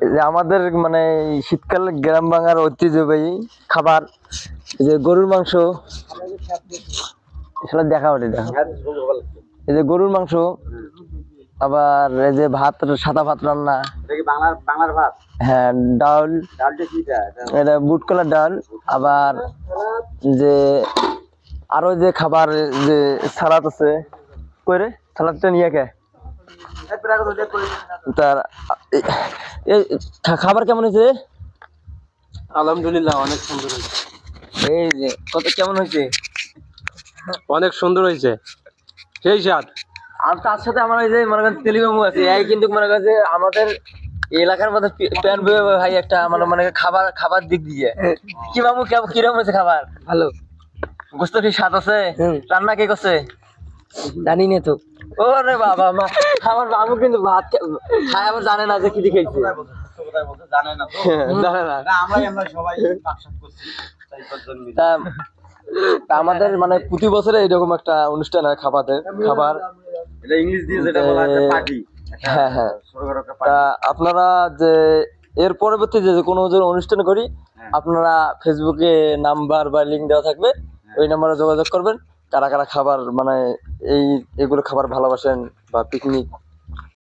এই যে আমাদের মানে শীতকাল গ্রাম বাংলার ঐতিহ্যবাহী খাবার, এই যে গরুর মাংস, সেটা দেখা ওঠে দেখা, এই যে গরুর মাংস, আবার এই যে ভাত, সাদা ভাত রান্না, বাংলার ভাত। হ্যাঁ ডাল, ডালটা কিটা? এটা বুট কলার ডাল, আবার যে আরো যে খাবার, যে সালাদ আছে, কইরে সালাদটা নিয়ে কে তার এই খাবার কেমন হয়েছে? আলহামদুলিল্লাহ, অনেক সুন্দর হয়েছে। এই যে কত কেমন হয়েছে? অনেক সুন্দর হয়েছে, সেই স্বাদ। আর তার সাথে আমার ওই যে মনে করেন তেলি মামু আছে, এই কিন্তু মনে করেন যে আমাদের এই এলাকার মধ্যে প্যান বয়ে ভাই একটা মানে মানে খাবার দিক দিয়ে কি মামু কিরকম হয়েছে খাবার? ভালো। গোস্ত কি স্বাদ আছে? রান্না কে করছে জানি না তো। ওরে বাবা, আমার মামু কিন্তু ভাত খায় আবার জানে না যে কি দিয়ে খাইছে, জানে না তো, জানে না। আমরা সবাই পাকশাক করছি, তাই জন্য। তা আমাদের মানে প্রতি বছরে এরকম একটা অনুষ্ঠান হয় খাবার, এটা ইংলিশ দিয়ে যেটা বলা হয় পার্টি। হ্যাঁ হ্যাঁ। তা আপনারা যে এর পরবর্তী যে কোনো যে অনুষ্ঠান করি, আপনারা ফেসবুকে নাম্বার বা লিঙ্ক দেওয়া থাকবে, ওই নাম্বারে যোগাযোগ করবেন। কারা কারা খাবার মানে এগুলো খাবার ভালোবাসেন বা পিকনিক